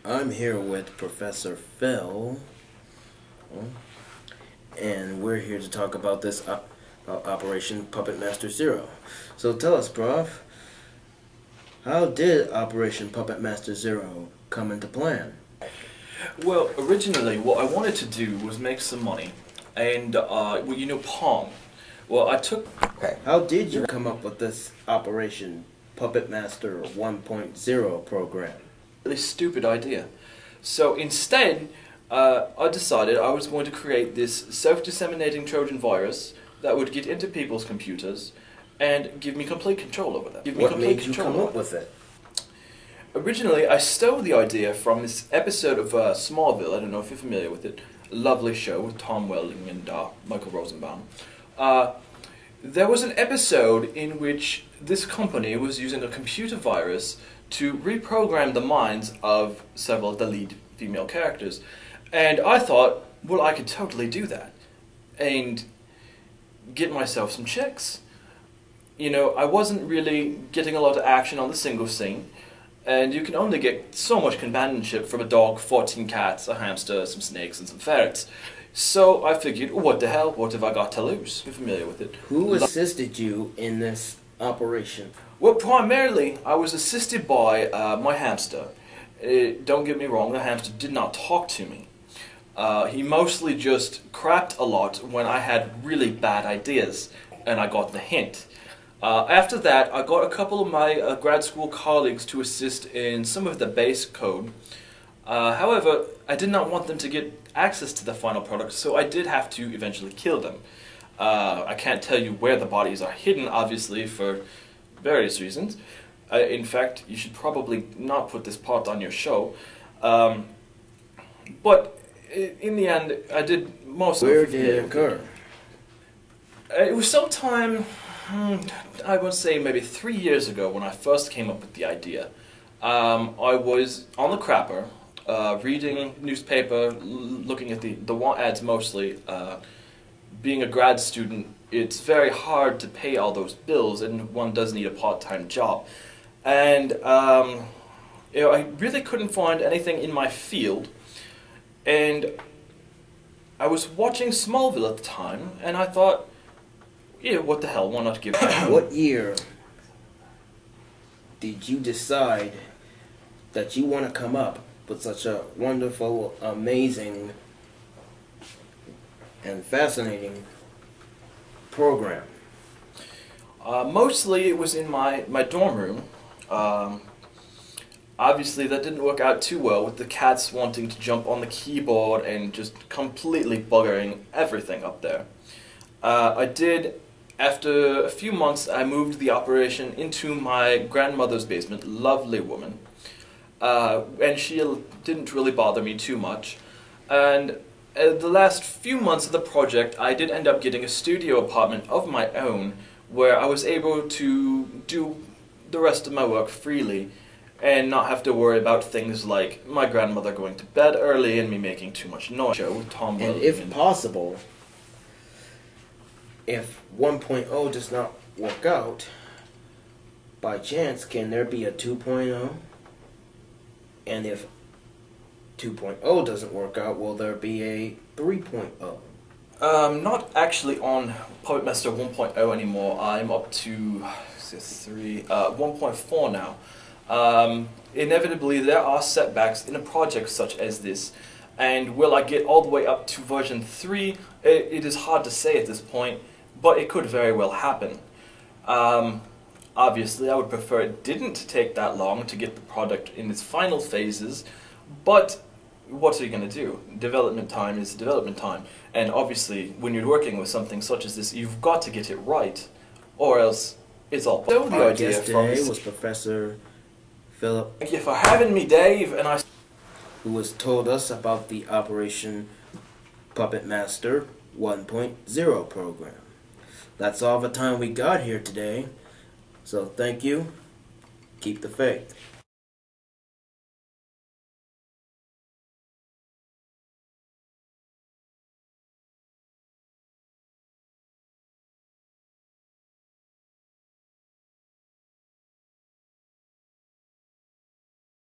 I'm here with Professor Phil, and we're here to talk about this Operation Puppet Master Zero. So tell us, Prof, how did Operation Puppet Master Zero come into plan? Well, originally what I wanted to do was make some money, and well, you know Pong. Well, I took... Okay. How did you come up with this Operation Puppet Master 1.0 program? Really stupid idea. So instead, I decided I was going to create this self-disseminating Trojan virus that would get into people's computers and give me complete control over them. What made you come up with it? Originally, I stole the idea from this episode of Smallville. I don't know if you're familiar with it. A lovely show with Tom Welling and Michael Rosenbaum. There was an episode in which this company was using a computer virus to reprogram the minds of several of the lead female characters. And I thought, well, I could totally do that and get myself some chicks. You know, I wasn't really getting a lot of action on the single scene, and you can only get so much companionship from a dog, 14 cats, a hamster, some snakes, and some ferrets. So I figured, what the hell, what have I got to lose? You're familiar with it. Who assisted you in this operation? Well, primarily, I was assisted by my hamster. Don't get me wrong, the hamster did not talk to me. He mostly just crapped a lot when I had really bad ideas, and I got the hint. After that, I got a couple of my grad school colleagues to assist in some of the base code. However, I did not want them to get access to the final product, so I did have to eventually kill them. I can't tell you where the bodies are hidden, obviously, for various reasons. In fact, you should probably not put this part on your show. But in the end, I did most of it. Where did it occur? It was sometime, I would say maybe 3 years ago when I first came up with the idea. I was on the crapper, reading newspaper, looking at the want ads mostly. Being a grad student, it's very hard to pay all those bills, and one does need a part-time job. And you know, I really couldn't find anything in my field, and I was watching Smallville at the time, and I thought, yeah, what the hell, why not give it a What year did you decide that you want to come up with such a wonderful, amazing, and fascinating program? Mostly it was in my dorm room. Obviously that didn't work out too well with the cats wanting to jump on the keyboard and just completely buggering everything up there. I did, after a few months, I moved the operation into my grandmother's basement, lovely woman, and she didn't really bother me too much. And the last few months of the project, I did end up getting a studio apartment of my own where I was able to do the rest of my work freely and not have to worry about things like my grandmother going to bed early and me making too much noise. With Tom And if possible, if 1.0 does not work out, by chance, can there be a 2.0? And if 2.0 doesn't work out, will there be a 3.0? Not actually on Puppet Master 1.0 anymore. I'm up to 1.4 now. Inevitably, there are setbacks in a project such as this, and will I get all the way up to version 3? It is hard to say at this point, but it could very well happen. Obviously, I would prefer it didn't take that long to get the product in its final phases, but what are you going to do? Development time is development time, and obviously, when you're working with something such as this, you've got to get it right, or else it's all. So the Our idea guest today was Professor Philip. Thank you for having me, Dave, and who has told us about the Operation Puppet Master 1.0 program. That's all the time we got here today, so thank you. Keep the faith.